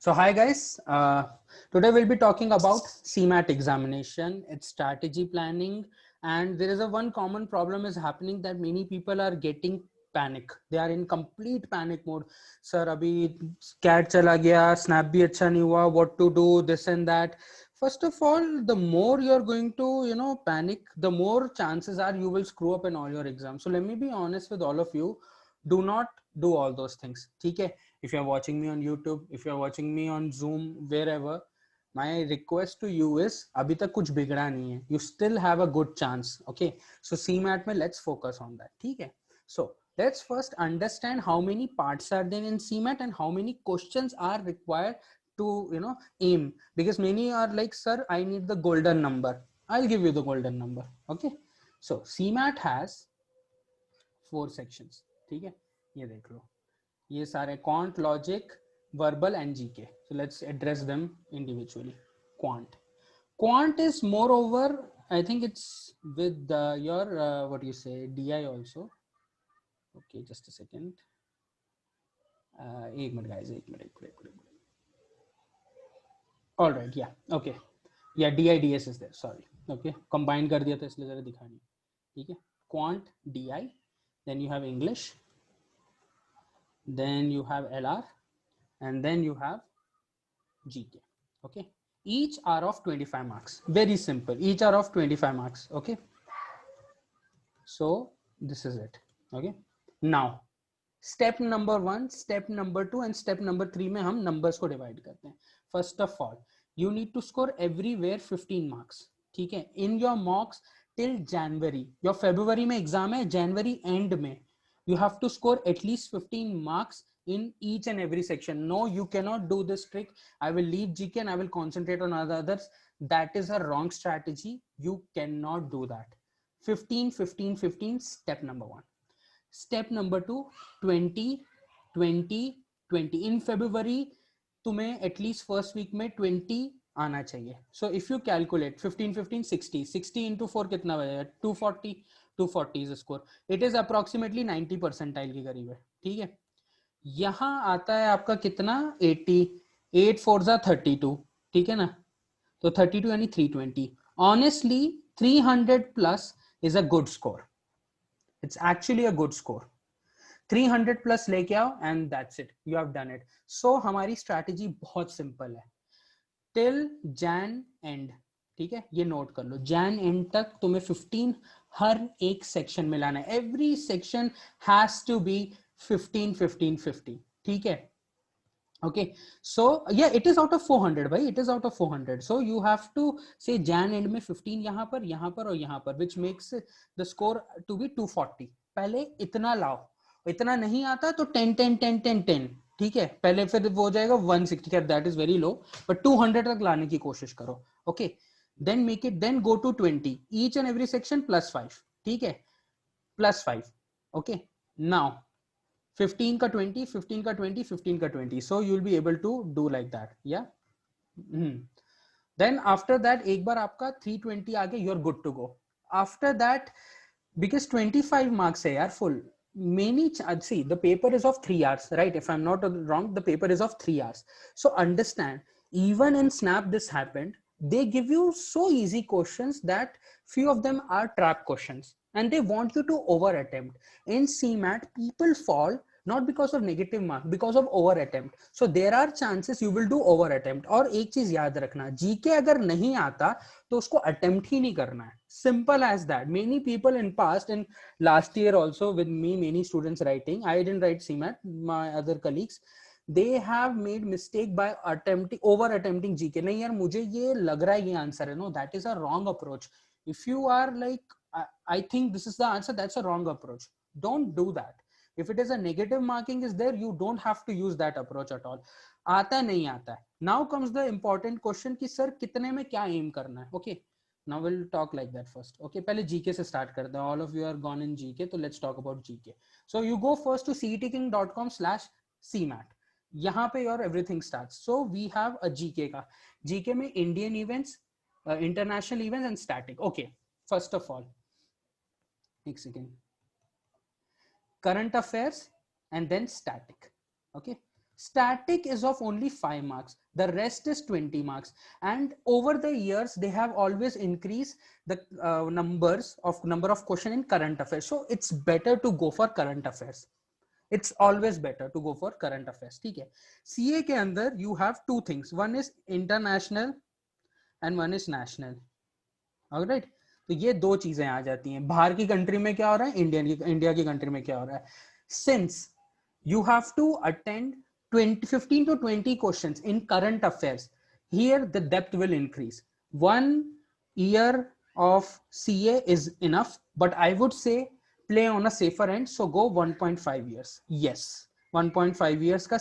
So hi guys, today we'll be talking about CMAT examination, its strategy planning, and there is a one common problem is happening that many people are getting panic. They are in complete panic mode. Sir, अभी CAT चला गया, snap भी अच्छा नहीं हुआ, what to do, this and that. First of all, the more you're going to, panic, the more chances are you will screw up in all your exams. So let me be honest with all of you. Do not do all those things. Okay? If you're watching me on YouTube, if you're watching me on Zoom, wherever, my request to you is abhi tak kuch bigda nahi hai. You still have a good chance. Okay? So CMAT mein let's focus on that. Okay? So let's first understand how many parts are there in CMAT and how many questions are required to aim, because many are like, sir, I need the golden number. I'll give you the golden number. Okay? So CMAT has 4 sections. ठीक है, ये देख लो, ये सारे quant, logic, verbal and GK. So let's address them individually. Quant is moreover, I think it's with your what do you say, DI also. Okay, just a second. एक minute guys, एक minute. All right, yeah, okay, yeah, DIDS is there, sorry. Okay, combine कर दिया था इसलिए ज़रा दिखा नहीं. ठीक है, quant, DI, then you have English, then you have LR, and then you have GK. Okay, each are of 25 marks. Very simple, each are of 25 marks. Okay, so this is it. Okay, now step number 1, step number 2 and step number 3 में हम numbers को divide करते हैं. First of all, you need to score everywhere 15 marks. ठीक है, in your mocks till January. Your February में exam है, January end में you have to score at least 15 marks in each and every section. No, you cannot do this trick. I will leave GK and I will concentrate on others. That is a wrong strategy. You cannot do that. 15, 15, 15, step number 1. Step number 2, 20, 20, 20. In February, तुम्हें at least first week में 20 आना चाहिए. So if you calculate 15, 15, 60, 60 into 4 कितना बजेगा? 240. 240 is a score. It is approximately 90 percentile के करीब है. ठीक है, यहाँ आता है आपका कितना? 80. 8 4 जा 32. ठीक है ना, तो 32 यानी 320. Honestly, 300 plus is a good score. It's actually a good score. 300 plus लेके आओ and that's it, you have done it. So हमारी strategy बहुत simple है. Till Jan end, ठीक है, ये नोट कर लो, Jan end तक तुम्हें 15 हर एक सेक्शन में लाना है. Every section has to be 15, 15, 15. ठीक है. Okay, so yeah, it is out of 400 भाई, it is out of 400. So you have to say Jan end में 15 यहाँ पर और यहाँ पर, which makes the score to be 240. पहले इतना लाओ, इतना नहीं आता तो 10 10 10 10 10. ठीक है, पहले फिर वो हो जाएगा 160. That is very low, but 200 तक लाने की कोशिश करो. Okay, then make it, then go to 20. Each and every section +5. ठीक है, +5. ओके, नाउ 15 का 20, 15 का 20, 15 का 20. So you'll be able to do like that. Yeah. Then after that, एक बार आपका 320 आ गया, you're good to go. After that, because 25 marks है यार full, many see the paper is of 3 hours, right? If I'm not wrong, the paper is of 3 hours. So understand, even in Snap this happened. They give you so easy questions that few of them are trap questions and they want you to over attempt. In CMAT, people fall not because of negative mark, because of over attempt. So there are chances you will do over attempt. और एक चीज याद रखना, GK अगर नहीं आता तो उसको attempt ही नहीं करना है. Simple as that. Many people in past and last year also with me, many students writing, I didn't write CMAT, my other colleagues, they have made mistake by over attempting GK. नहीं यार मुझे ये लग रहा है ये answer है. No, that is a wrong approach. If you are like, I think this is the answer, that's a wrong approach. Don't do that. If it is a negative marking is there, you don't have to use that approach at all. आता है नहीं आता है. Now comes the important question कि sir कितने में क्या aim करना है. Okay, now we'll talk like that first. Okay, पहले GK से start करते हैं. All of you are gone in GK, तो let's talk about GK. So you go first to cetking.com/cmat. यहाँ पे your everything starts. So we have a GK का. GK में Indian events, international events and static. Okay, first of all, एक second. Current affairs and then static. Okay, Static is of only 5 marks. The rest is 20 marks. And over the years, they have always increased the number of question in current affairs. So it's better to go for current affairs. It's always better to go for current affairs. ठीक है. CA के अंदर you have two things. One is international and one is national. Alright. तो ये दो चीजें आ जाती हैं. बाहर की कंट्री में क्या हो रहा है, इंडिया की कंट्री में क्या हो रहा है. Since you have to attend 15 to 20 questions in current affairs, here the depth will increase. 1 year of CA is enough, but I would say play on a safer end, so go 1.5 years. Yes, 1.5 years का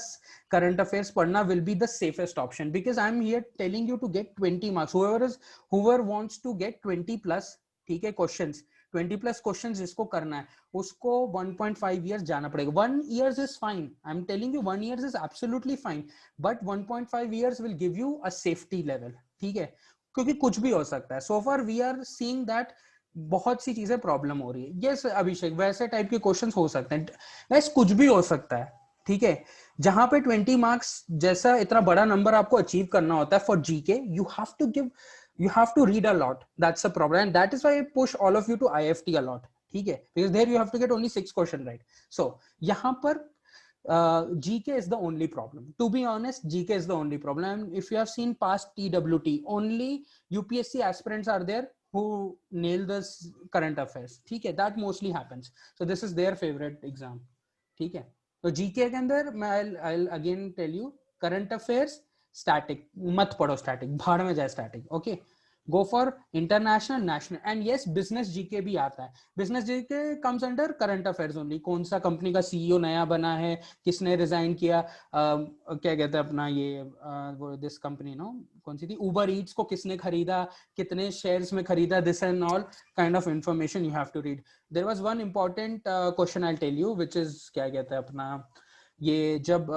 current affairs पढ़ना will be the safest option, because I'm here telling you to get 20 marks. Whoever wants to get 20 plus, ठीक है, questions, 20 plus questions जिसको करना है उसको 1.5 years जाना पड़ेगा. 1 years is fine. I'm telling you 1 years is absolutely fine, but 1.5 years will give you a safety level. ठीक है, क्योंकि कुछ भी हो सकता है. So far we are seeing that बहुत सी चीजें प्रॉब्लम हो रही है. यस अभिषेक, वैसे टाइप के क्वेश्चंस हो सकते हैं. वैसे कुछ भी हो सकता है. ठीक है, जहां पे 20 मार्क्स जैसा इतना बड़ा नंबर आपको अचीव करना होता है for GK, you have to read a lot. That's the problem, and that is why I push all of you to IFT a lot. ठीक है, because there you have to get only 6 questions right. So यहाँ पर GK is the only problem. To be honest, GK is the only problem. And if you have seen past TWT, only UPSC aspirants are there who nail this current affairs. ठीक है, that mostly happens. So this is their favorite exam. ठीक है, तो GK के अंदर मैं I'll again tell you, current affairs static मत पढ़ो, static भाड़ में जाए static. Okay, go for international, national, and yes, business GK भी आता है. business GK comes under current affairs only. कौन सा कंपनी का CEO नया बना है, किसने रिजाइन किया, क्या कहते हैं अपना ये वो दिस कंपनी नो कौन सी थी, उबर ईट्स को किसने खरीदा, कितने शेयर्स में खरीदा, this and all kind of information you have to read. There was one important question I tell you, which is क्या कहते हैं अपना, ये जब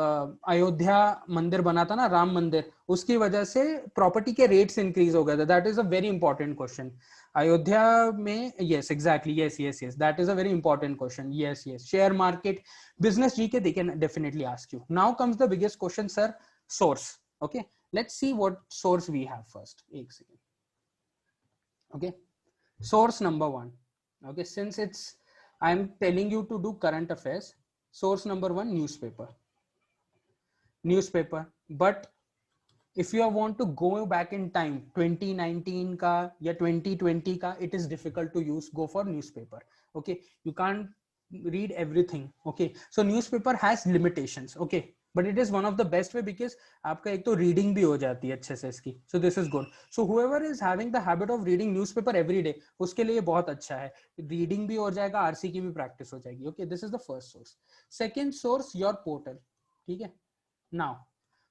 अयोध्या मंदिर बना था ना, राम मंदिर, उसकी वजह से प्रॉपर्टी के रेट्स इंक्रीज हो गए थे. That is a very important question. Ayodhya में, yes exactly, yes yes yes, that is a very important question. Yes yes, share market, business GK, they can definitely ask you. Now comes the biggest question, sir, source. Okay, let's see what source we have first. एक second. Okay, source number 1. Okay, since it's I'm telling you to do current affairs, source number 1, newspaper. But if you want to go back in time, 2019 का या 2020 का, it is difficult to go for newspaper. Okay, you can't read everything. Okay, so newspaper has limitations. Okay, but it is one of the best way, because आपका एक तो reading भी हो जाती है अच्छे से इसकी. So this is good. So whoever is having the habit of reading newspaper every day, उसके लिए बहुत अच्छा है. Reading भी हो जाएगा, RC की भी practice हो जाएगी. Okay, this is the first source. Second source, your portal. ठीक है. Now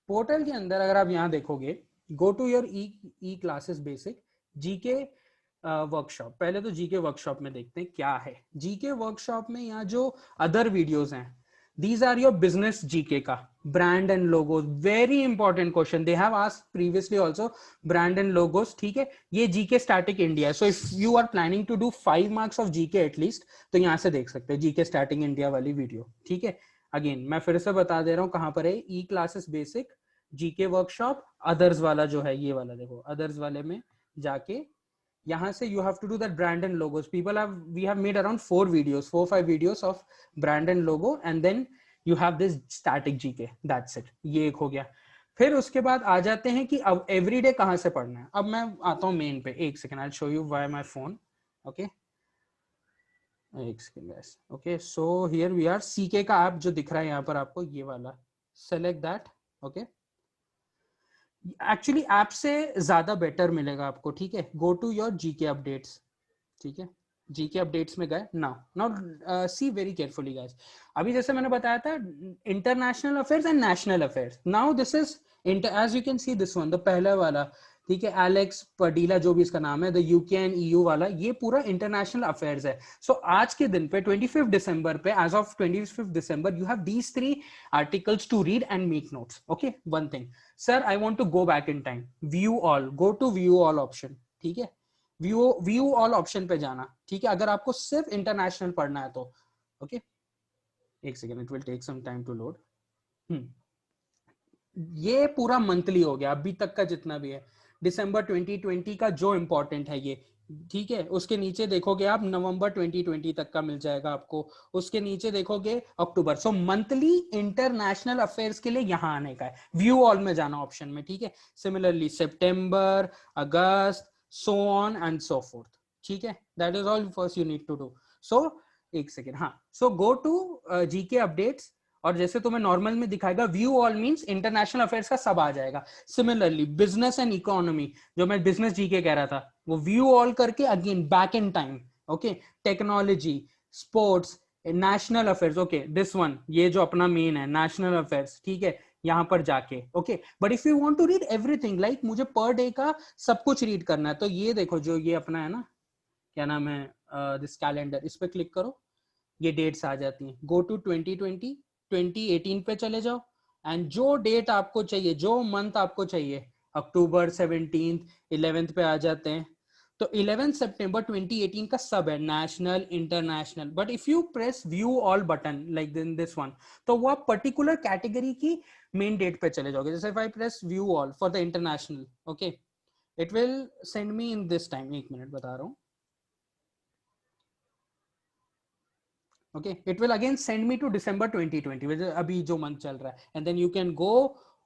पोर्टल के अंदर अगर आप यहाँ देखोगे, go to your e classes basic GK workshop. पहले तो जीके वर्कशॉप में देखते हैं क्या है. जीके वर्कशॉप में यहाँ जो अदर वीडियोस हैं, these are your business GK का brand and logos, very important question, they have asked previously also, brand and logos. ठीक है, ये GK static India. So if you are planning to do 5 marks of GK at least, तो यहाँ से देख सकते हैं GK static India वाली वीडियो. ठीक है, अगेन मैं फिर से बता दे रहा हूँ कहाँ पर है. E classes basic, GK workshop, others वाला जो है ये वाला देखो, अदर्स वाले में जाके यहाँ से you have to do that brand and logos. We have made around 4-5 videos of brand and logo, and then you have this static GK. That's it. ये एक हो गया. फिर उसके बाद आ जाते हैं कि अब एवरीडे कहाँ से पढ़ना है. अब मैं आता हूँ मेन पे. एक second, I'll show you via my phone. Okay, एक second guys. Okay, so here we are. CK का ऐप जो दिख रहा है यहाँ पर आपको, ये वाला, select that. Okay, actually app से ज्यादा बेटर मिलेगा आपको. ठीक है, go to your GK updates. ठीक है, जीके अपडेट्स में गए. Now see very carefully guys. अभी जैसे मैंने बताया था international affairs and national affairs. Now this is as you can see this one, the पहला वाला. ठीक है, एलेक्स पडीला जो भी इसका नाम है, द यूके एंड ईयू वाला, ये पूरा इंटरनेशनल अफेयर्स है. सो आज के दिन पे 25 दिसंबर पे, as of 25 December, you have these 3 articles to read and make notes. Okay, one thing, sir I want to go back in time, view all, go to view all option. ठीक है, view all option पे जाना. ठीक है, अगर आपको सिर्फ international पढ़ना है तो. ओके, एक second, it will take some time to load. ये पूरा मंथली हो गया अभी तक का जितना भी है, दिसंबर 2020 का जो इंपॉर्टेंट है ये, ठीक है। उसके नीचे देखोगे आप नवंबर 2020 तक का मिल जाएगा आपको, उसके नीचे देखोगे अक्टूबर। सो मंथली इंटरनेशनल अफेयर्स के लिए यहां आने का है, व्यू ऑल में जाना ऑप्शन में, ठीक है। सिमिलरली सितंबर, अगस्त, so on and so forth, ठीक है। That is all first you need to do. So एक सेकेंड, हाँ, so go to GK updates, और जैसे तुम्हें नॉर्मल में दिखाएगा view all means international affairs का सब आ जाएगा। सिमिलरली बिजनेस एंड इकोनॉमी, जो मैं बिजनेस जीके कह रहा था, वो व्यू ऑल करके again back in time, okay. Technology, sports, national affairs, okay this one, ये जो अपना मेन है नेशनल अफेयर्स, ठीक है, यहां पर जाके, okay. But if you want to read everything, like मुझे पर डे का सब कुछ रीड करना है, तो ये देखो जो ये अपना है ना, क्या नाम है, दिस कैलेंडर, इस पे क्लिक करो, ये डेट्स आ जाती हैं। गो टू 2020, 2018 पे चले जाओ, एंड जो डेट आपको चाहिए, जो मंथ आपको चाहिए, अक्टूबर 17, 11 पे आ जाते हैं। तो 11 सितंबर 2018 का सब है, national, international. But if you press view all button like दिन दिस वन, तो वो आप पर्टिकुलर कैटेगरी की मेन डेट पे चले जाओगे। जैसे if I press view all for the international, okay, it will send me in this time, एक मिनट बता रहा हूँ, okay, it will again send me to December 2020, which is अभी जो month चल रहा है, and then you can go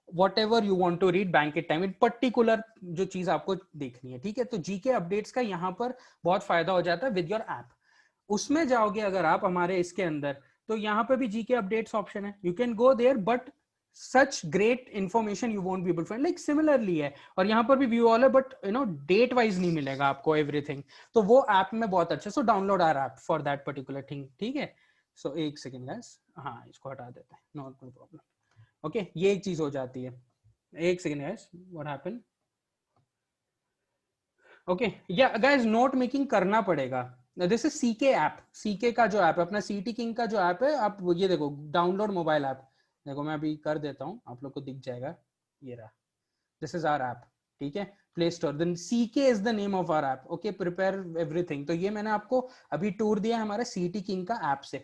whatever you want to read bank at time in particular, जो चीज आपको देखनी है, ठीक है। तो जीके अपडेट्स का यहाँ पर बहुत फायदा हो जाता है विद योर ऐप। उसमें जाओगे अगर आप हमारे इसके अंदर, तो यहाँ पे भी जीके अपडेट्स ऑप्शन है, you can go there, but such great information you won't be able find, like similarly है, और यहाँ पर भी व्यू ऑल है, but you know date wise नहीं मिलेगा आपको एवरीथिंग। तो वो ऐप में बहुत अच्छा, so download our app for that particular thing, ठीक है। सो एक सेकेंड गाइस, हाँ इसको हटा देते हैं, नॉट नो प्रॉब्लम, ओके। ये एक चीज हो जाती है, एक second guys, what happened, okay. या गाइस नोट मेकिंग करना पड़ेगा। This is CK app, CK का जो ऐप है अपना, सीटी किंग का जो ऐप है, आप ये देखो डाउनलोड मोबाइल ऐप, देखो मैं अभी कर देता हूँ, आप लोग को दिख जाएगा, ये रहा, दिस इज आवर ऐप, ठीक है। Play store, then CK is the name of our app, okay, prepare everything. तो ये मैंने आपको अभी टूर दिया हमारे सीटी किंग का ऐप से।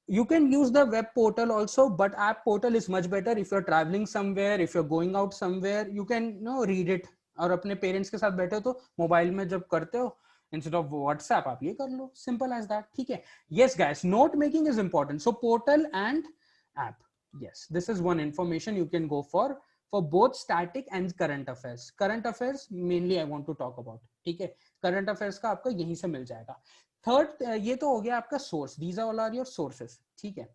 You can use the web portal also, but app portal is much better if you're traveling somewhere, if you're going out somewhere, you can read it, और अपने पेरेंट्स के साथ बैठे हो तो मोबाइल में जब करते हो इंस्टेड ऑफ व्हाट्सएप आप ये कर लो, सिंपल एज दैट, ठीक है। Yes guys, note making is important, so portal and app, yes this is one information you can go for both static and current affairs. Current affairs mainly I want to talk about, ठीक है। Current affairs का आपका यहीं से मिल जाएगा। Third, ये तो हो गया आपका source, these are all are your sources, ठीक है।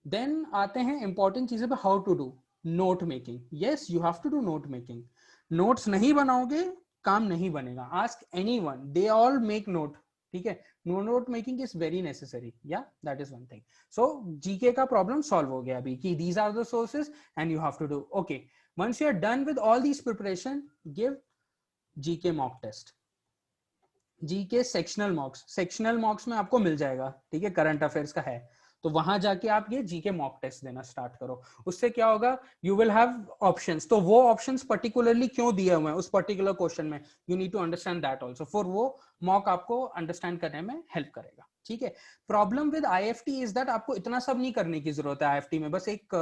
देन आते हैं इंपॉर्टेंट चीजें पे, how to do note making. Yes you have to do note making, notes नहीं बनाओगे काम नहीं बनेगा, ask anyone, they all make note, ठीक है। Note making is very necessary, या that is one thing. So GK का प्रॉब्लम सॉल्व हो गया अभी कि these are the sources and you have to do, okay. Once you are done with all these preparation, give GK mock test. GK sectional mocks, sectional mocks में आपको मिल जाएगा, ठीक है, करंट अफेयर्स का है, तो वहां जाके आप ये जीके मॉक टेस्ट देना स्टार्ट करो। उससे क्या होगा, यू विल हैव ऑप्शंस, तो वो ऑप्शंस पर्टिकुलरली क्यों दिए हुए हैं उस पर्टिकुलर क्वेश्चन में, you need to understand that also, for वो मॉक आपको अंडरस्टैंड करने में हेल्प करेगा, ठीक है। Problem with IFT is that आपको इतना सब नहीं करने की जरूरत है आईएफटी में, बस एक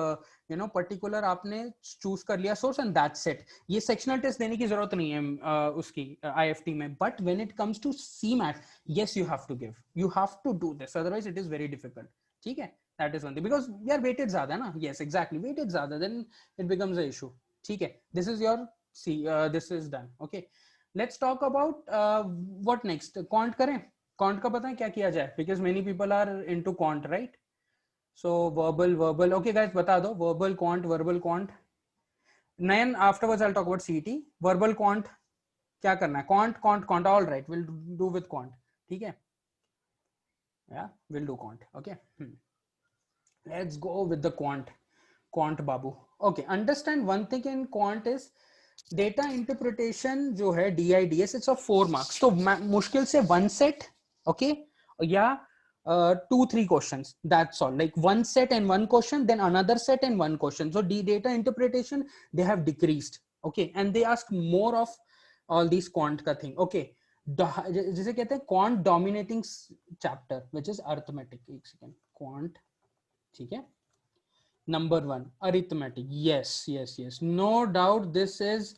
पर्टिकुलर आपने चूज कर लिया सोर्स एंड दैट्स इट। ये सेक्शनल टेस्ट देने की जरूरत नहीं है उसकी आईएफटी में, but when it comes to CMAT, yes you have to give, you have to do this, otherwise it is very difficult, ठीक है। that is one thing, because यार weighted ज्यादा है ना, yes exactly, weighted ज्यादा, then it becomes a issue, ठीक है। this is your see this is done, okay। let's talk about what next, quant करें। quant का पता है क्या किया जाए, because many people are into quant, right? so verbal okay guys, बता दो verbal quant Nayan, afterwards I'll talk about CET, verbal quant क्या करना है, quant all right, we'll do with quant, ठीक है। yeah, we'll do quant, okay। let's go with the quant babu, okay। understand one thing in quant is data interpretation जो है DIDS, it's of 4 marks, तो मुश्किल से 1 set, okay, या 2-3 questions, that's all, like 1 set and 1 question, then another set and 1 question, so data interpretation they have decreased, okay, and they ask more of all these quant का thing, okay। जिसे कहते हैं quant dominating chapter which is arithmetic, एक second, quant, ठीक है, Number one, arithmetic. Yes, yes, yes. No doubt this is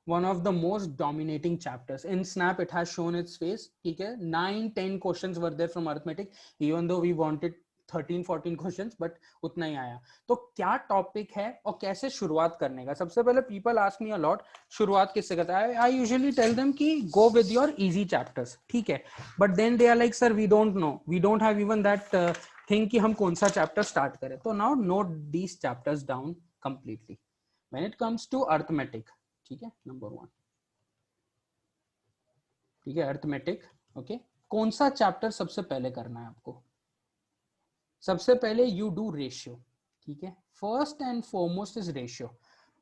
one of the most dominating chapters. In Snap, it has shown its face. Okay, 9-10 questions were there from arithmetic, even though we wanted 13-14 questions, but उतना ही आया. तो क्या topic है और कैसे शुरुआत करने का? सबसे पहले people ask me a lot, शुरुआत किससे करता है? I usually tell them कि go with your easy chapters. ठीक है, but then they are like, sir, we don't know, we don't have even that think कि हम कौन सा चैप्टर स्टार्ट करें. तो now note these chapters down completely. When it comes to arithmetic, ठीक है, नंबर 1, ठीक है, अर्थमेटिक. ओके, कौन सा चैप्टर सबसे पहले करना है आपको? सबसे पहले यू डू रेशियो. ठीक है, first and foremost is ratio.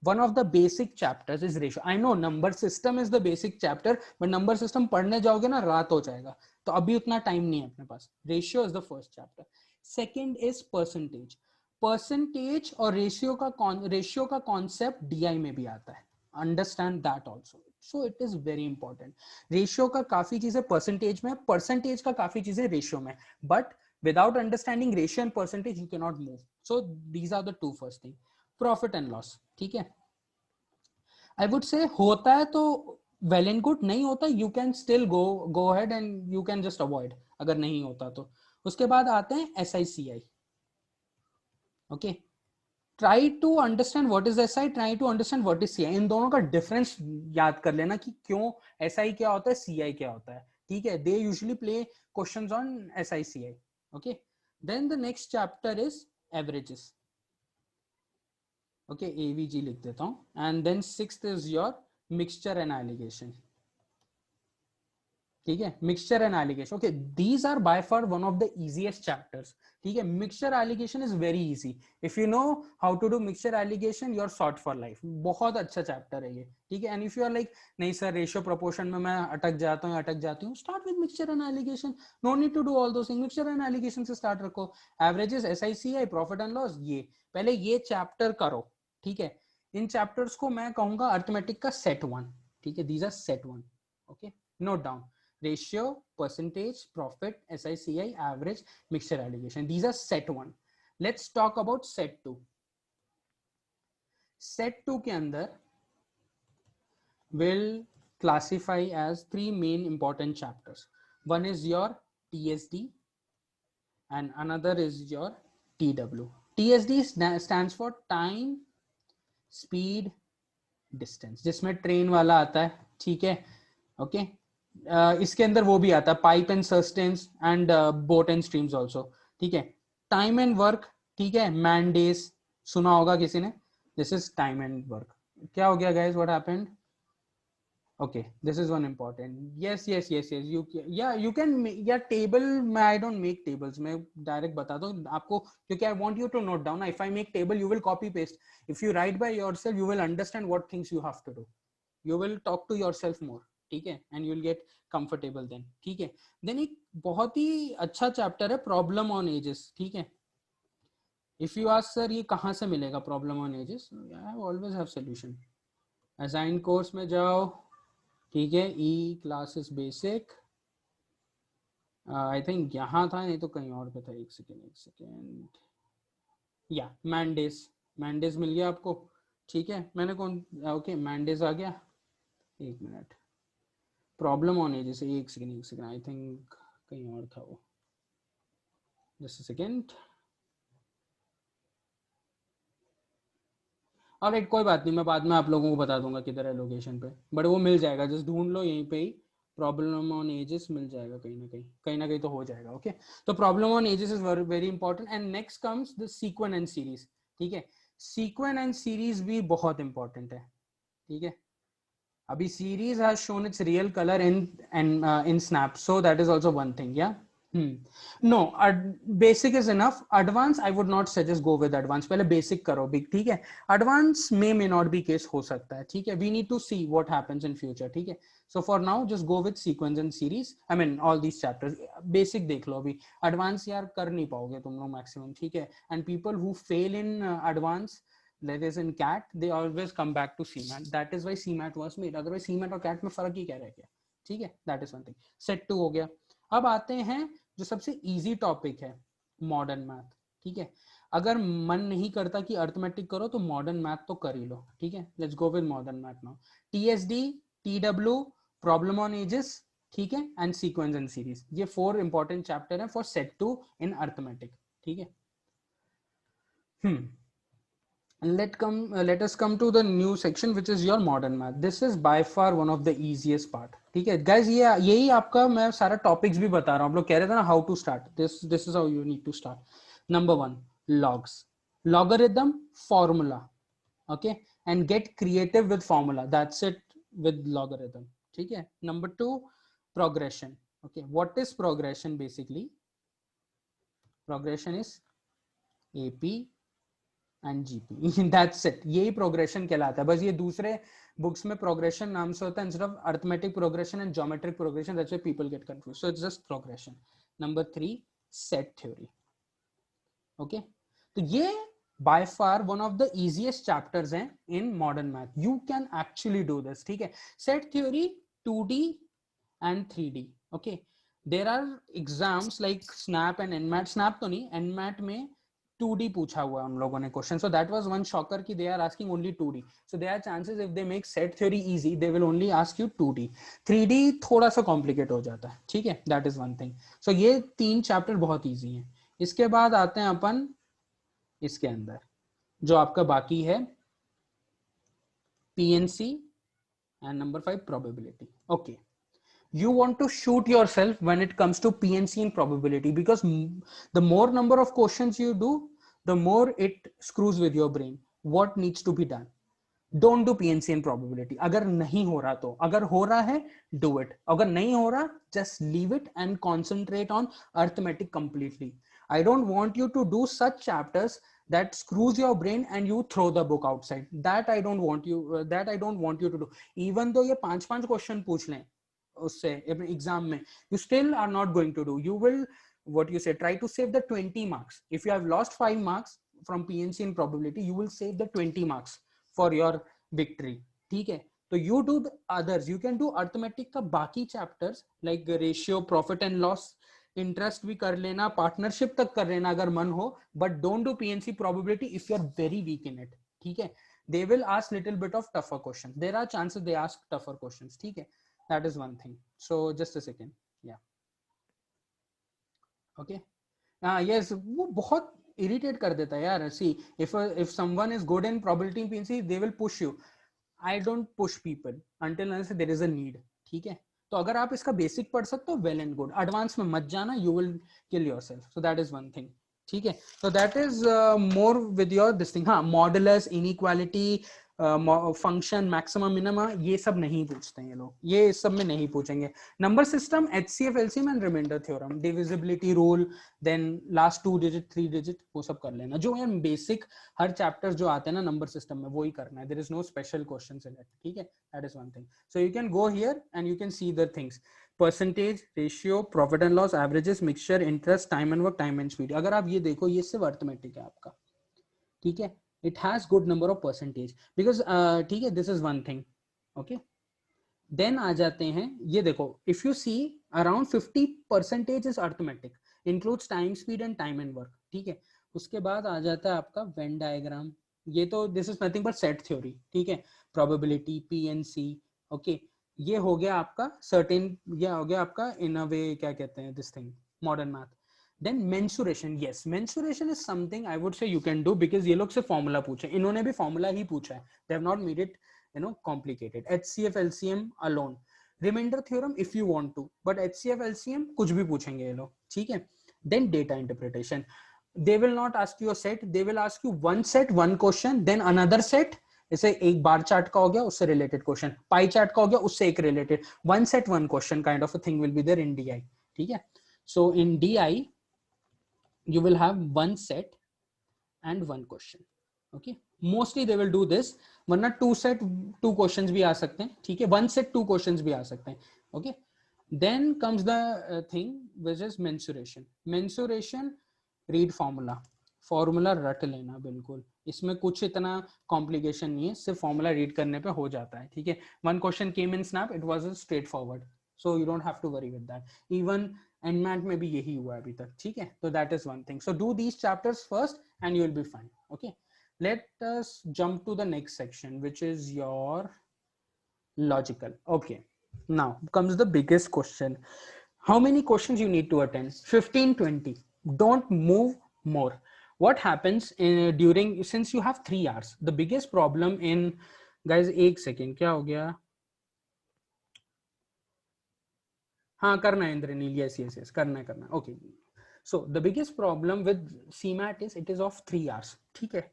One of the basic chapters is ratio. I know number system is the basic chapter, but number system पढ़ने जाओगे ना रात हो जाएगा, तो अभी उतना टाइम नहीं है अपने पास. Ratio is the first chapter. Second is percentage. Percentage और रेशियो का कॉन्सेप्ट DI में भी आता है. Understand that also. So it is very important. Ratio का काफी चीजें परसेंटेज में, परसेंटेज का काफी चीजें रेशियो में, but without understanding ratio and percentage you cannot move. So these are the two first thing. Profit and loss. ठीक है, I would say होता है तो well and good, नहीं होता you can still go ahead and you can just avoid. अगर नहीं होता तो उसके बाद आते हैं SICI. Okay, try to understand what is SI, try to understand what is CI. इन दोनों का डिफरेंस याद कर लेना कि क्यों SI क्या होता है, CI क्या होता है. ठीक है, they usually play questions on SICI. Okay, then the next chapter is averages. Okay, AVG लिख देता हूं. And then sixth is your mixture and alligation. ठीक है, mixture and alligation. Okay, these are by far one of the easiest chapters. ठीक है, mixture alligation is very easy. If you know how to do mixture alligation, you are sort for life. बहुत अच्छा chapter है ये. ठीक है, and if you are like नहीं sir ratio proportion में मैं अटक जाती हूँ, start with mixture and alligation. No need to do all those things. Mixture and alligation से स्टार्ट रखो. Averages, SICI, profit and loss, ये पहले ये चैप्टर करो. ठीक है, इन चैप्टर्स को मैं कहूंगा अर्थमेटिक का सेट 1. ठीक है, these are set 1. Okay, note down. Ratio, percentage, profit, SICI, average, mixture allocation. These are set 1. Let's talk about set 2. Set 2 के अंदर will classify as 3 main important chapters. One is your TSD and another is your TW. TSD stands for time, speed, distance, जिसमें train वाला आता है. ठीक है, okay, इसके अंदर वो भी आता है pipe and sustains and boat and streams also. ठीक है, टाइम एंड वर्क. ठीक है, मैन डेज सुना होगा किसी ने. This is time and work. क्या हो गया guys, what happened? Okay, this is one important. Yes yes yes yes, you can या टेबल में, आई डोंट मेक टेबल्स, मैं डायरेक्ट बताता हूँ आपको क्योंकि I want you to note down. If I make table you will copy paste. If you write by yourself you will understand what things you have to do. You will talk to yourself more. ठीक है, and you will get comfortable then. ठीक है, then एक बहुत ही अच्छा chapter है problem on edges. ठीक है, इफ यू आस्क सर ये कहाँ से मिलेगा problem on edges, I always have solution. Assign course में जाओ. ठीक है, e classes basic, I think यहाँ था, नहीं तो कहीं और पे था. एक सेकेंड, या मैंडेज मिल गया आपको. ठीक है, मैंने कौन, ओके मैंडेज आ गया. एक मिनट, प्रॉब्लम ऑन एजेस, एक सेकेंड, आई थिंक कहीं और था वो. Just a second. ऑलराइट, कोई बात नहीं, मैं बाद में आप लोगों को बता दूंगा किधर है लोकेशन पे, बट वो मिल जाएगा. जस्ट ढूंढ लो यहीं पे ही, प्रॉब्लम ऑन एजेस मिल जाएगा कहीं ना कहीं तो हो जाएगा. ओके, तो problem on edges is very important. And next comes the sequence and series. ठीक है, सीक्वेंस एंड सीरीज भी बहुत इंपॉर्टेंट है. ठीक है, अभी series has shown its real color in Snap, so that is also one thing. Yeah. No, basic is enough. Advanced I would not suggest go with advanced. पहले basic करो big. ठीक है, advanced may not be case हो सकता है. ठीक है, we need to see what happens in future. ठीक है, so for now just go with sequence and series. I mean all these chapters. Basic देख लो अभी, advanced यार कर नहीं पाओगे तुम लोग maximum. ठीक है, and people who fail in advanced, that is in CAT, they always come back to CMAT. That is why CMAT was made. Otherwise CMAT और CAT में फर्क ही क्या रह गया. ठीक है, that is one thing. Set 2 हो गया. अब आते हैं जो सबसे इजी टॉपिक है, मॉडर्न मैथ. ठीक है, अगर मन नहीं करता कि अर्थमेटिक करो तो मॉडर्न मैथ तो कर ही लो, ठीक है। Let's go with modern math now. TSD, TW, problem on edges, ठीक है, एंड सीक्वेंस एंड सीरीज, ये 4 इंपॉर्टेंट चैप्टर है फॉर सेट 2 इन अर्थमेटिक, ठीक है। Let us come to the new section which is your modern math. This is by far one of the easiest part, ठीक है guys। ये यही आपका मैं सारा टॉपिक्स भी बता रहा हूँ। आप लोग कह रहे थे ना how to start this is how you need to start. Number 1, logs, logarithm, formula, okay, and get creative with formula, that's it with logarithm, ठीक है। Number 2, progression, okay, what is progression? Basically progression is AP and GP, that's it, यही progression कहलाता है। बस ये दूसरे books में progression नाम से होता है instead of arithmetic progression and geometric progression, that's why people get confuse, so it's just progression. Number 3, set theory, okay. तो ये by far one of the easiest chapters हैं in modern math, you can actually do this, ठीक है। Set theory 2D and 3D, okay, there are exams like snap and nmat, snap तो नहीं, nmat में 2D पूछा हुआ है हम लोगों ने question, so that was one shocker कि they are asking only 2D, so there are chances if they make set theory easy they will only ask you 2D, 3D थोड़ा सा कॉम्प्लिकेट हो जाता है, ठीक है, that is one thing। so ये 3 chapter बहुत इजी हैं। इसके बाद आते हैं अपन इसके अंदर जो आपका बाकी है PNC and number 5 probability, okay। You want to shoot yourself when it comes to PNC and probability because the more number of questions you do, the more it screws with your brain. What needs to be done? Don't do PNC and probability. अगर नहीं हो रहा तो, अगर हो रहा है do it. अगर नहीं हो रहा just leave it and concentrate on arithmetic completely. I don't want you to do such chapters that screws your brain and you throw the book outside. That I don't want you to do. Even though ये 5 question पूछ लें उससे exam में, you still are not going to do, you will what you say try to save the 20 marks. If you have lost 5 marks from PNC and probability, you will save the 20 marks for your victory, ठीक है। तो you do the others, you can do arithmetic का बाकी chapters like ratio, profit and loss, interest भी कर लेना, partnership तक कर लेना अगर मन हो, but don't do PNC probability if you are very weak in it, ठीक है। they will ask little bit of tougher questions, there are chances they ask tougher questions, ठीक है। that is one thing, so just a second, yeah, okay। yes, वो बहुत irritate कर देता है यार। सी if someone is good in probability in PNC they will push you, I don't push people until unless there is a need, ठीक है। तो अगर आप इसका बेसिक पढ़ सकते हो वेल एंड गुड, एडवांस में मत जाना, you will kill yourself, so that is one thing, ठीक है। so that is more with your this thing। हाँ, modulus, inequality, function, maximum, minima, ये सब नहीं पूछते हैं ये लोग, ये इस सब में नहीं पूछेंगे। Number system, HCF, LCM and remainder theorem, divisibility rule, then last 2 digit 3 digit, वो सब कर लेना। जो यार बेसिक हर चैप्टर जो आते हैं ना नंबर सिस्टम में, वो ही करना है, there is no special questions in it, ठीक है। That is one thing, so you can go here and you can see the things, percentage, ratio, profit and loss, averages, mixture, interest, time and work, time and speed. अगर आप ये देखो, ये सिर्फ arithmetic है आपका, ठीक है। It has good number of percentage because, ठीक है, this is one thing, okay. Then आ जाते हैं, ये देखो, if you see around 50% is arithmetic, includes time, speed and time and work, ठीक है। उसके बाद आ जाता है आपका वेन डायग्राम, ये तो this is nothing but set theory, ठीक है। प्रोबेबिलिटी, PNC, ओके, ये हो गया आपका सर्टेन, ये हो गया आपका इन अ वे क्या कहते हैं this thing, modern math. Then mensuration, yes, mensuration is something I would say you can do because ये लोग से फॉर्मूला पूछे, इन्होंने भी फॉर्मूला ही पूछा है, they have not made it complicated। HCF, LCM alone, remainder theorem if you want to, but HCF, LCM कुछ भी पूछेंगे ये लोग, ठीक है। then data interpretation, they will not ask you a set, they will ask you one set, one question, then another set, जैसे एक bar chart का हो गया उससे रिलेटेड क्वेश्चन, पाई चार्ट का हो गया उससे एक related, one set one question kind of a thing will be there in DI, ठीक है। so in DI you will have one set and one question, okay, mostly they will do this, वरना to set two questions भी आ सकते हैं, ठीक है, one set two questions भी आ सकते हैं, okay. Then comes the thing which is mensuration, mensuration, read formula, formula रट लेना बिल्कुल, इसमें कुछ इतना कॉम्प्लिकेशन नहीं है, सिर्फ फॉर्मूला रीड करने पे हो जाता है, ठीक है। One question came in SNAP, it was straightforward, so you don't have to worry with that, even NMAT में भी यही हुआ अभी तक, ठीक है। तो that is one thing, so do these chapters first and you will be fine. Okay, let us jump to the next section, which is your logical. Okay, now comes the biggest question. How many questions you need to attend? 15, 20. Don't move more. What happens during, since you have 3 hours, the biggest problem in, guys, एक second, क्या हो गया? हाँ करना है Indranil, yes yes yes, करना है. Okay, so the biggest problem with CMAT is it is of 3 hours. ठीक है.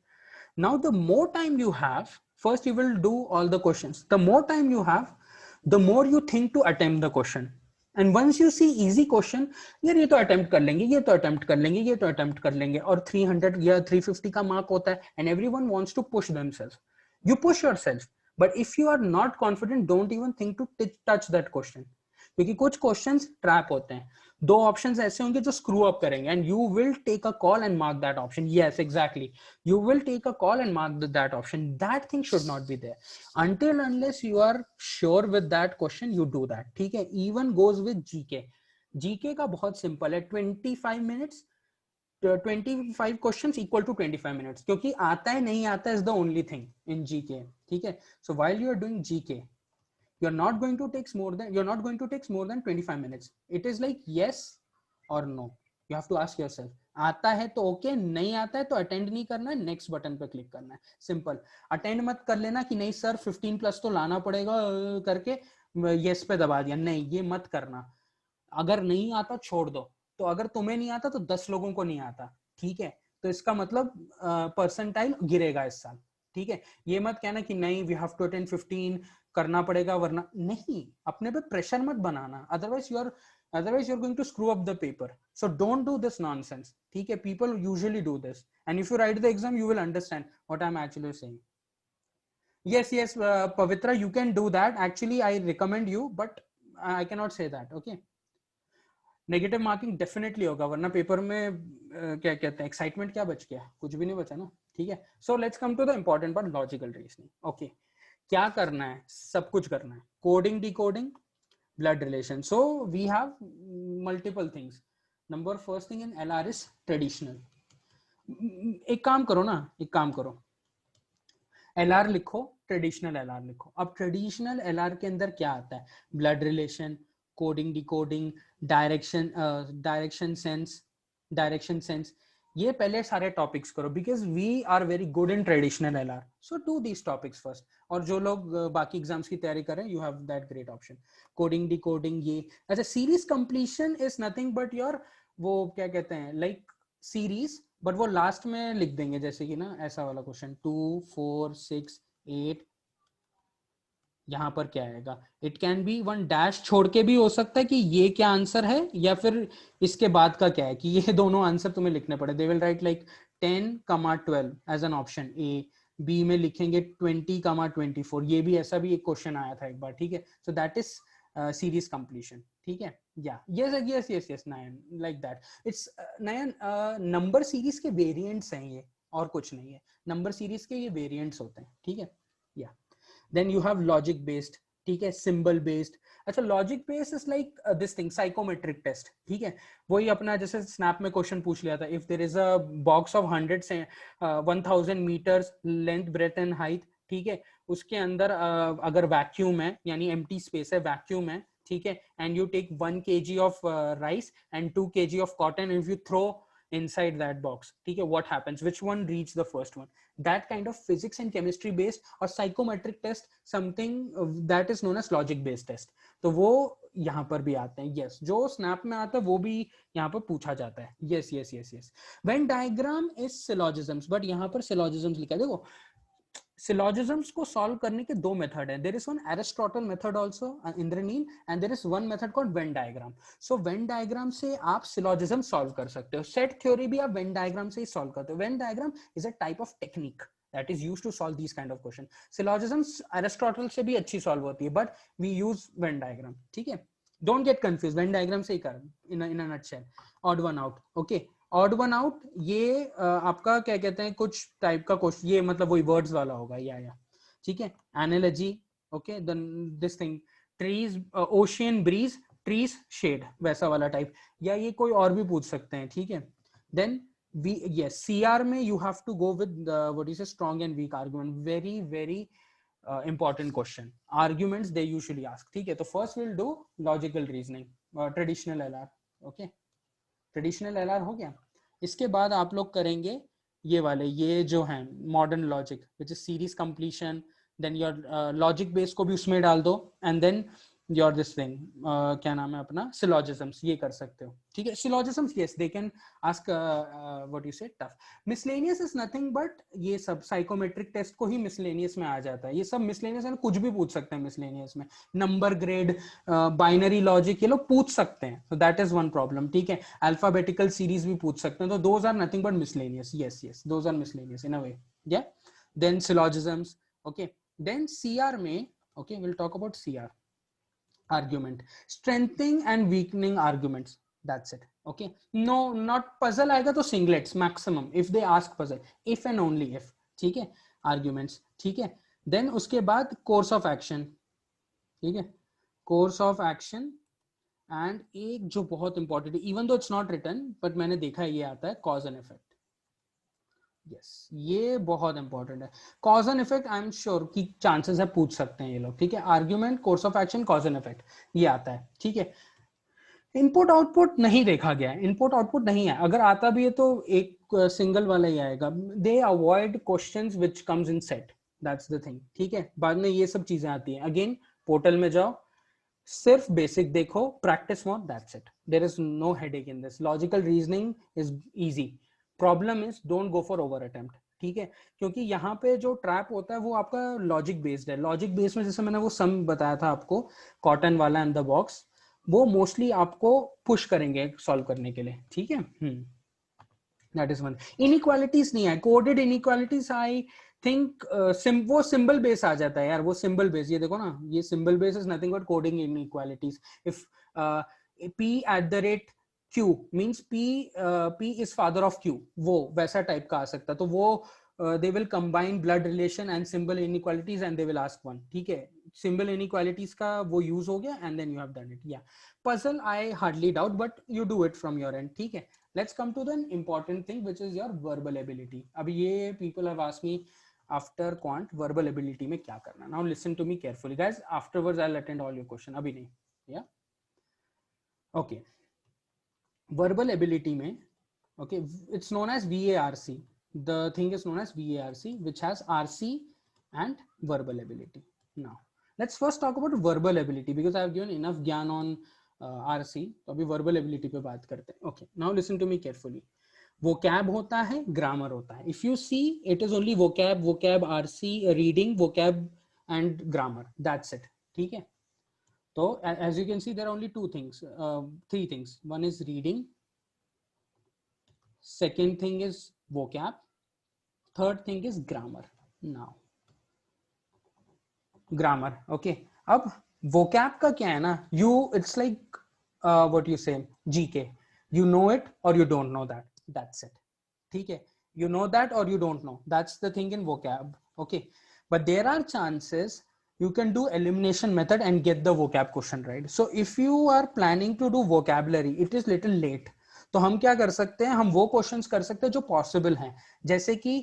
Now the more time you have, first you will do all the questions. The more time you have, the more you think to attempt the question. And once you see easy question, यार ये तो attempt कर लेंगे, ये तो attempt कर लेंगे, ये तो attempt कर लेंगे, और 300 या 350 का mark होता है, and everyone wants to push themselves. You push yourself, but if you are not confident, don't even think to touch that question. क्योंकि कुछ क्वेश्चंस ट्रैप होते हैं. 2 ऑप्शंस ऐसे होंगे जो स्क्रू अप करेंगे, and you will take a call and mark that option. Yes exactly, you will take a call and mark that option. That thing should not be there until unless you are sure with that question. You do that. ठीक है. Even goes with GK. GK का बहुत simple है. 25 minutes, 25 questions equal to 25 minutes. क्योंकि आता है नहीं आता है is the only thing in GK. ठीक है. So while you are doing GK, you're not going to take more than 25 minutes. It is like yes or no. You have to ask yourself. आता है तो okay, नहीं आता है तो attend नहीं करना है, नेक्स्ट बटन पे क्लिक करना है. सिंपल. अटेंड मत कर लेना कि नहीं सर 15 प्लस तो लाना पड़ेगा करके यस पे दबा दिया. नहीं, ये मत करना. अगर नहीं आता छोड़ दो. तो अगर तुम्हें नहीं आता तो 10 लोगों को नहीं आता. ठीक है. तो इसका मतलब परसेंटाइल गिरेगा इस साल. ठीक है. ये मत कहना कि नहीं वी हैव टू अटेंड 15 करना पड़ेगा वरना नहीं. अपने पे प्रेशर मत बनाना, otherwise you're going to screw up the paper. So don't do this nonsense. ठीक है. People usually do this, and if you write the exam you will understand what I'm actually saying. Yes, Pavitra, you can do that. Actually I recommend you, but I cannot say that. Okay, negative marking definitely होगा, वरना paper में क्या कहते हैं, excitement क्या बच गया? कुछ भी नहीं बचा ना. ठीक है. So let's come to the important part, logical reasoning. Okay, क्या करना है? सब कुछ करना है. Coding, decoding, blood relation. So we have multiple things. Number first thing in LR is traditional. एक काम करो, LR लिखो, ट्रेडिशनल LR लिखो. अब ट्रेडिशनल LR के अंदर क्या आता है? Blood relation, coding, decoding, direction sense, ये पहले सारे टॉपिक्स करो, because we are very good in traditional LR. So do these topics first. और जो लोग बाकी एग्जाम्स की तैयारी करें, you have that great option. Coding, decoding, ये अच्छा. Series completion is nothing but your, वो क्या कहते हैं, लाइक सीरीज, बट वो लास्ट में लिख देंगे, जैसे कि ना ऐसा वाला क्वेश्चन 2 4 6 8, यहाँ पर क्या आएगा? इट कैन बी 1 डैश छोड़ के भी हो सकता है कि ये क्या आंसर है, या फिर इसके बाद का क्या है, कि ये दोनों आंसर तुम्हें लिखने पड़े. They will write like 10, 12 as an option A. B में लिखेंगे 20, 24. ये भी ऐसा भी एक क्वेश्चन आया था एक बार. ठीक है. सो दैट इज सीरीज कंप्लीशन. ठीक है. या yes Nayan, like that. It's Nayan, number series के वेरिएंट्स हैं ये, और कुछ नहीं है. नंबर सीरीज के ये वेरिएंट्स होते हैं. ठीक है. या then you have logic based. ठीक है. symbol based. अच्छा, logic based is like this thing, psychometric test. ठीक है. वही अपना जैसे स्नैप में क्वेश्चन पूछ लिया था, if there is a box of 1000 meters length, breadth and height. ठीक है. उसके अंदर अगर वैक्यूम है, यानी एम्प्टी स्पेस है, वैक्यूम है. ठीक है. and you take 1 kg of rice and 2 kg of cotton, and if you throw inside that box, ठीक है, what happens? Which one reach the first one? That kind of physics and chemistry based or psychometric test, something that is known as logic based test. तो वो यहाँ पर भी आते हैं. yes, जो स्नैप में आता है वो भी यहाँ पर पूछा जाता है. yes. Venn diagram is syllogisms, but यहाँ पर syllogisms लिखा है. देखो, syllogisms को solve करने के 2 मेथड है. there is one Aristotle method also, Indranil, and there is one method called Venn diagram. so Venn diagram से आप syllogism solve कर सकते हो. set theory भी आप Venn diagram से ही solve करते हो. Venn diagram is a type of technique that is used to solve these kind of question. syllogisms Aristotle से भी अच्छी solve होती है, but we use Venn diagram. ठीक है. don't get confused, Venn diagram से ही कर, in a nutshell. odd one out. okay, odd one out, ये आपका क्या कहते हैं, कुछ टाइप का क्वेश्चन, ये मतलब वही वर्ड्स वाला होगा. या ठीक है. Analogy. Okay, this thing, trees, ocean breeze, trees shade, वैसा वाला टाइप. या ये कोई और भी पूछ सकते हैं. ठीक है. देन yes, CR में you have to go with what is a strong and weak argument. Very very important question. Arguments they usually ask. ठीक है, तो first we'll do logical reasoning, traditional LR. Okay, traditional LR हो गया. इसके बाद आप लोग करेंगे ये वाले, ये जो हैं modern logic, which is series completion. Then your logic base को भी उसमें डाल दो, and then your this thing, क्या नाम है अपना, syllogisms, ये कर सकते हो. ठीक है, syllogisms yes they can ask what you say tough. Miscellaneous is nothing but ये सब psychometric test को ही miscellaneous में आ जाता है. ये सब miscellaneous है, कुछ भी पूछ सकते हैं miscellaneous में. number grade, binary logic ये लोग पूछ सकते हैं. so that is one problem. ठीक है, alphabetical series भी पूछ सकते हैं. तो those are nothing but miscellaneous. yes those are miscellaneous in a way. yeah, then syllogisms. okay, then CR में okay we'll talk about CR. argument, strengthening and weakening arguments, that's it. okay, no not puzzle आएगा तो singlets maximum if they ask puzzle, if and only if. ठीक है, arguments. ठीक है, then उसके बाद course of action. ठीक है, course of action, and एक जो बहुत important है, even though it's not written but मैंने देखा है ये आता है cause and effect. yes, ये बहुत इंपॉर्टेंट है. Cause and effect I am sure कि चांसेस है पूछ सकते हैं ये लोग. ठीक है, argument, course of action, cause and effect ये आता है. ठीक है, इनपुट आउटपुट नहीं देखा गया है, इनपुट आउटपुट नहीं है. अगर आता भी है तो एक सिंगल वाला ही आएगा. दे avoid questions which comes in set, that's the thing. ठीक है, बाद में ये सब चीजें आती हैं. अगेन पोर्टल में जाओ, सिर्फ बेसिक देखो, practice more, that's it. There is no headache in this. Logical reasoning is easy. Problem is don't go for over attempt. ठीक है, क्योंकि यहाँ पे जो ट्रैप होता है वो आपका लॉजिक बेस्ड है. लॉजिक बेस्ड में जैसे मैंने वो सम बताया था आपको, कॉटन वाला एंड द बॉक्स, वो मोस्टली आपको पुश करेंगे सॉल्व करने के लिए. ठीक है, दैट इज वन. इनइक्वालिटीज नहीं है, कोडेड इनइक्वालिटीज आई थिंक वो सिंबल बेस आ जाता है यार. वो सिंबल बेस, ये देखो ना, ये symbol base is nothing but coding inequalities. If P@Q means P is father of Q, वो वैसा टाइप का आ सकता. तो वो they will combine blood relation and symbol inequalities and they will ask one. ठीक है, symbol inequalities का वो use हो गया and then you have done it. yeah, puzzle I hardly doubt but you do it from your end. ठीक है, let's come to the important thing which is your verbal ability. अभी ये people have asked me after quant verbal ability में क्या करना. now listen to me carefully guys, afterwards I'll attend all your question, अभी नहीं. yeah, okay, verbal ability में, okay, it's known as VARC. the thing is known as VARC, which has RC and verbal ability. now let's first talk about verbal ability because I have given enough gyan on RC. तो अभी verbal ability पे बात करते हैं. okay, now listen to me carefully. vocab होता है, grammar होता है. if you see it is only vocab, RC, reading, vocab and grammar, that's it. ठीक है, so as you can see there are only three things. one is reading, second thing is vocab, third thing is grammar. now grammar, okay, अब vocab का क्या है ना, it's like what you say GK, you know it or you don't know that, that's it. ठीक है, you know that or you don't know, that's the thing in vocab. okay, but there are chances you can do elimination method and get the vocab question right. so if you are planning to do vocabulary, it is little late. तो हम क्या कर सकते हैं, हम वो questions कर सकते हैं जो पॉसिबल हैं, जैसे कि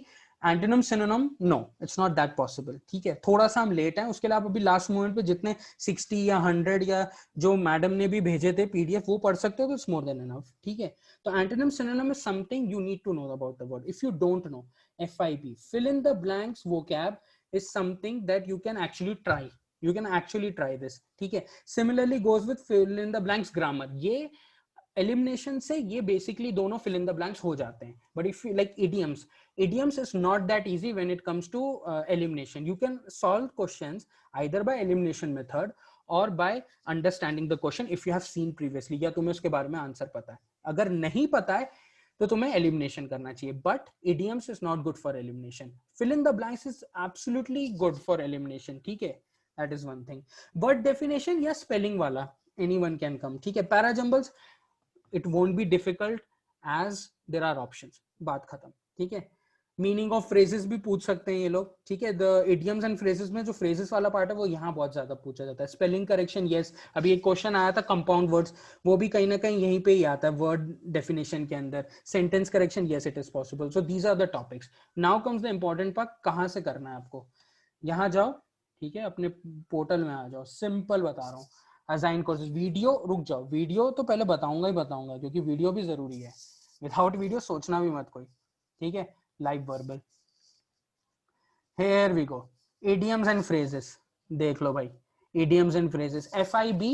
antonym synonym. No, it's not that possible. ठीक है, थोड़ा सा हम लेट हैं. उसके लिए आप अभी लास्ट मोमेंट पे जितने 60 या 100 या जो मैडम ने भी भेजे थे PDF वो पढ़ सकते हो, तो इट्स मोर देन इनफ. ठीक है, तो antonym synonym is something you need to know about the word. If you don't know, FIB, fill in the blanks vocab is something that you can actually try. You can actually try this. ठीक है, similarly goes with fill in the blanks grammar. ये elimination से ये basically दोनों fill in the blanks हो जाते हैं. but if you like idioms is not that easy when it comes to elimination. you can solve questions either by elimination method or by understanding the question if you have seen previously, या तुम्हें उसके बारे में answer पता है. अगर नहीं पता है तो तुम्हें elimination करना चाहिए, but idioms is not good for elimination. fill in the blanks is absolutely good for elimination. ठीक है, that is one thing. but definition या spelling वाला anyone can come. ठीक है, parajumbles it won't be difficult as there are options. बात खत्म. ठीक है, मीनिंग ऑफ फ्रेजेस भी पूछ सकते हैं ये लोग, ठीक है। द इडियम्स एंड फ्रेजेस में जो फ्रेजेस वाला पार्ट है वो यहाँ बहुत ज्यादा पूछा जाता है। स्पेलिंग करेक्शन, यस, अभी एक क्वेश्चन आया था कंपाउंड वर्ड्स, वो भी कहीं ना कहीं यहीं पे ही आता है वर्ड डेफिनेशन के अंदर। Sentence correction, yes it is possible. So these are the topics. Now comes the important part, कहाँ से करना है आपको। यहाँ जाओ, ठीक है, अपने पोर्टल में आ जाओ, सिंपल बता रहा हूँ। असाइन कोर्सेज वीडियो, रुक जाओ, वीडियो तो पहले बताऊंगा ही बताऊंगा, क्योंकि वीडियो भी जरूरी है। विदाउट वीडियो सोचना भी मत कोई, ठीक है। Live verbal, here we go, idioms and phrases, देख लो भाई, idioms and phrases, FIB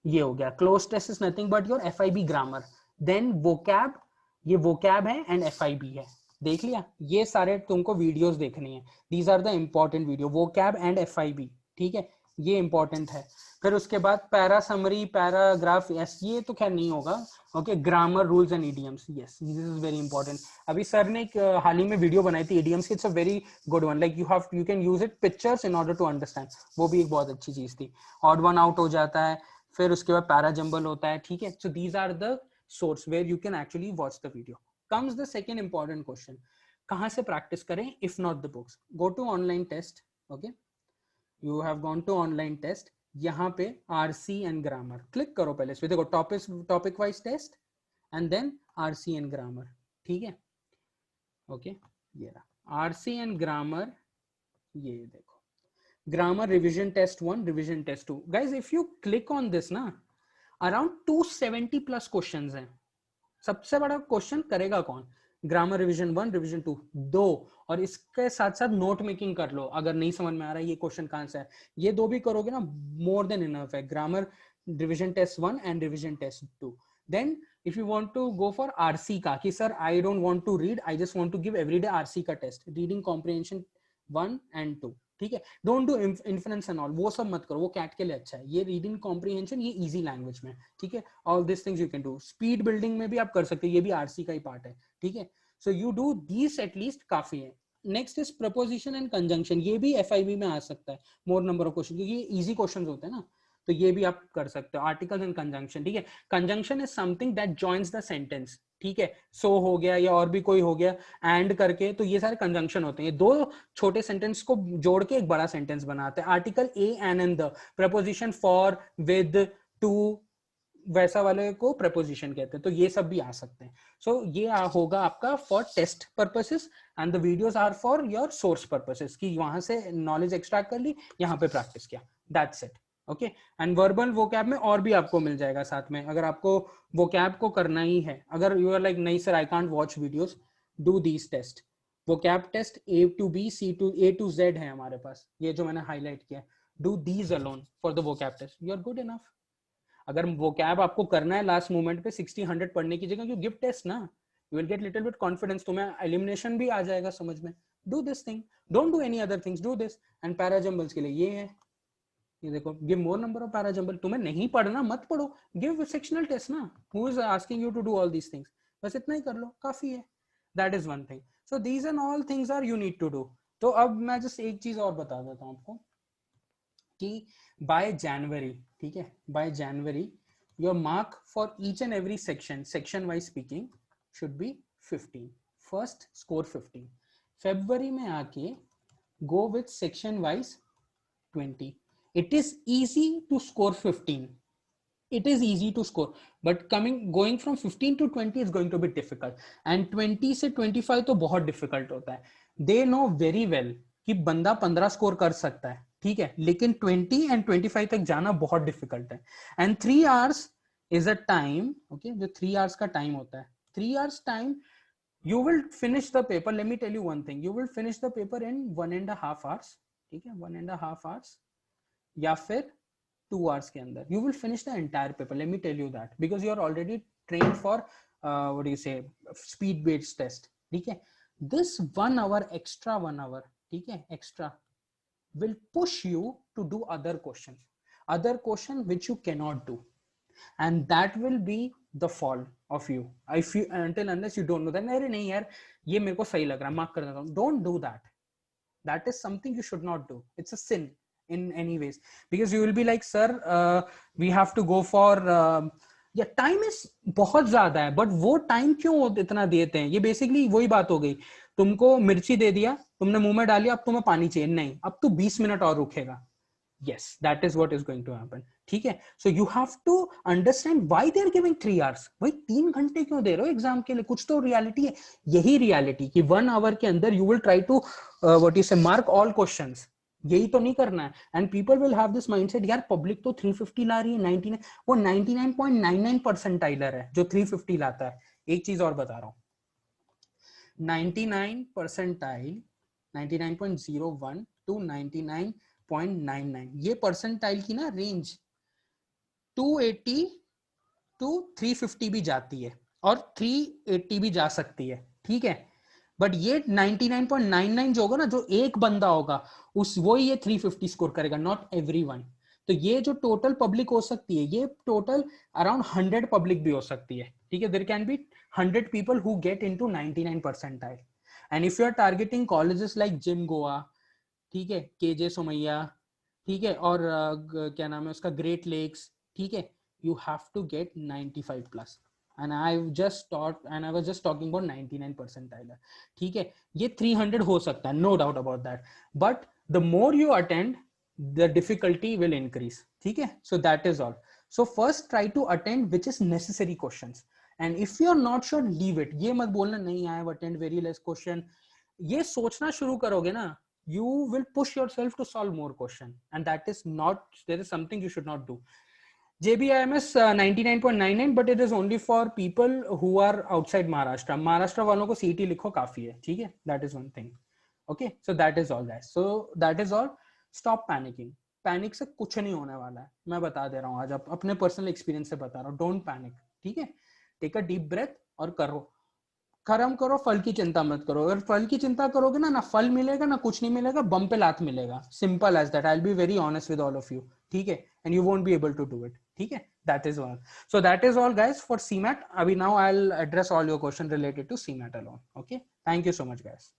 ये हो गया, close test is nothing but your FIB grammar, then vocab, ये vocab है and FIB है, देख लिया। ये सारे तुमको वीडियोस देखनी है, these are the important video, vocab and FIB, ठीक है, ये इंपॉर्टेंट है। फिर उसके बाद पैरा समरी, पैराग्राफ, यस ये तो खैर नहीं होगा, okay. Grammar, rules and idioms, yes this is very important. अभी सर ने एक हाल ही में वीडियो बनाई थी इडियम्स की, it's a very good one, like you can use it pictures in order to understand, वो भी एक बहुत अच्छी चीज थी। ऑड वन आउट हो जाता है, फिर उसके बाद पैरा जंबल होता है, ठीक है। So these are the source where you can actually watch the video. Comes the second important question, कहाँ से प्रैक्टिस करें if not the books. Go to online test, okay, you have gone to online test, यहाँ पे RC and grammar click करो पहले इसमें, देखो topic wise test and then RC and grammar, ठीक है, ओके। ये रहा आरसी एंड ग्रामर, ये देखो grammar revision test 1, revision test 2। Guys if you click on this ना, अराउंड 270 प्लस क्वेश्चंस हैं। सबसे बड़ा क्वेश्चन करेगा कौन, ग्रामर रिवीजन 1, रिवीजन 2, दो, और इसके साथ साथ नोट मेकिंग कर लो, अगर नहीं समझ में आ रहा है ये क्वेश्चन कहां से है, ये दो भी करोगे ना, मोर देन इनफ है। Grammar revision test 1 and revision test 2। Then if you want to go for RC का, कि sir I don't want to read, I just want to give everyday RC का टेस्ट, रीडिंग कॉम्प्रिहेंशन 1 एंड 2, ठीक है। Don't do influence and all, वो सब मत करो, वो कैट के लिए अच्छा है। ये रीडिंग कॉम्प्रिहेंशन, ये इजी लैंग्वेज में, ठीक है। All this things you can do. Speed building में भी आप कर सकते हो, ये भी आरसी का ही पार्ट है, ठीक है। So you do this at least, काफी है। Next is preposition and conjunction, ये भी FIB में आ सकता है, मोर नंबर ऑफ क्वेश्चन, क्योंकि ये इजी क्वेश्चन होते हैं ना, तो ये भी आप कर सकते हो। आर्टिकल्स एंड कंजंक्शन, ठीक है। Conjunction is something that joins the sentence, ठीक है। सो हो गया या और भी कोई हो गया, एंड करके, तो ये सारे कंजंक्शन होते हैं, दो छोटे सेंटेंस को जोड़ के एक बड़ा सेंटेंस बनाते हैं। Article a and the, preposition for, with, to, वैसा वाले को प्रपोजिशन कहते हैं, तो ये सब भी आ सकते हैं। सो ये होगा आपका for test purposes and the videos are for your source purposes, कि वहां से नॉलेज एक्सट्रैक्ट कर ली, यहाँ पे प्रैक्टिस किया, that's it, okay. And verbal vocab में और भी आपको मिल जाएगा साथ में, अगर आपको वोकैब को करना ही है। अगर यू आर लाइक नहीं sir I can't watch videos, do these test. Vocab test A to B, C to A to Z है हमारे पास, ये जो मैंने हाईलाइट किया, do these alone for the vocab test, you are good enough. अगर वो cab आपको करना है लास्ट मोमेंट पे 60-100 पढ़ने की जगह, यू गिव टेस्ट ना, you will get little bit confidence, तुम्हें एलिमिनेशन भी आ जाएगा समझ में। Do this thing, don't do any other things, do this. And parajumbles के लिए ये है, ये देखो, give more number of parajumble. तुम्हें नहीं पढ़ना मत पढ़ो, गिव सेक्शनल टेस्ट ना, who is asking you to do all these things, बस इतना ही कर लो, काफी है। That is one thing. So these and all things are you need to do. तो अब मैं जस्ट एक चीज और बता देता हूँ आपको, कि बाय जनवरी, ठीक है, bye January your mark for each and every section wise speaking should be 15, first score 15, February में आके go with section wise 20. It is easy to score 15, it is easy to score, but going from 15 to 20 is going to be difficult, and 20 से 25 तो बहुत difficult होता है। They know very well कि बंदा 15 score कर सकता है, ठीक है, लेकिन 20 and 25 तक जाना बहुत डिफिकल्ट है। And 3 hours is a time, okay, जो 3 hours का टाइम होता है, 3 hours time, you will finish the paper, let me tell you one thing, you will finish the paper in 1.5 hours, ठीक है, 1.5 hours, या फिर 2 hours के अंदर you will finish the entire paper. Let me tell you that because you are already trained for what do you say, speed based test, ठीक है। This 1 hour extra, 1 hour, ठीक है, extra will push you to do other question which you cannot do, and that will be the fall of you if you, until unless you don't know that, अरे नहीं यार ये मेरे को सही लग रहा है, मार्क कर देता हूँ, don't do that. That is something you should not do. It's a sin in any ways, because you will be like, sir we have to go for या टाइम इज बहुत ज्यादा है, बट वो time क्यों इतना देते हैं, ये बेसिकली वही बात हो गई। तुमको मिर्ची दे दिया, तुमने मुंह में डाली, अब तुम्हें पानी चाहिए, नहीं, अब तू 20 मिनट और रुकेगा. Yes, that is what is going to happen. ठीक है. So you have to understand why they are giving 3 hours. भाई 3 घंटे क्यों दे रहे हो एग्जाम के लिए? कुछ तो रियलिटी है. यही रियलिटी कि 1 आवर के अंदर you will try to what you say mark all questions. यही तो नहीं करना है. And people will have this mindset, यार पब्लिक तो 350 ला रही है, 99, वो 99.99 परसेंटाइलर है जो 350 लाता है. एक चीज और बता रहा हूँ, 99 परसेंटाइल 99.01 टू 99.99, ये परसेंटाइल की ना रेंज 280 टू 350 भी जाती है और 380 भी जा सकती है. ठीक है. बट ये 99.99 जो होगा ना, जो एक बंदा होगा उस वो ही ये 350 स्कोर करेगा, नॉट एवरीवन. तो ये जो टोटल पब्लिक हो सकती है, ये टोटल अराउंड 100 पब्लिक भी हो सकती है. ठीक है. There can be 100 people who get into 99 percentile. And if you are targeting colleges like gym Goa, ठीक है, केजे सोमैया, ठीक है, और क्या नाम है उसका, ग्रेट लेक्स, ठीक है, you have to get 95 plus. And I just taught and I was just talking about 99 percentile. ठीक है. ये 300 हो सकता है, no doubt about that. But the more you attend, the difficulty will increase. ठीक है. So that is all. So first try to attend which is necessary questions. And if you are not sure, leave it. ये मत बोलना नहीं, I have attend very less question. ये सोचना शुरू करोगे ना, you will push yourself to solve more question, and that is not, there is something you should not do. JBIMS 99.99, but it is only for people who are outside Maharashtra. Maharashtra वालों को CET लिखो काफी है. ठीक है. That is one thing. Okay, so that is all guys. So that is all. Stop panicking. Panic से कुछ नहीं होने वाला है, मैं बता दे रहा हूँ आज, अपने पर्सनल एक्सपीरियंस से बता रहा हूँ. Don't panic. ठीक है. टेक अ डीप ब्रेथ और करो, खत्म करो. फल की चिंता मत करो. अगर फल की चिंता करोगे ना, ना फल मिलेगा ना कुछ नहीं मिलेगा, बम पे लात मिलेगा. Simple as that. I will be very honest with all of you. ठीक है. And you won't be able to do it. ठीक है. That is all. So that is all guys for CMAT. अभी now I will address all your question related to CMAT alone. Okay. Thank you so much guys.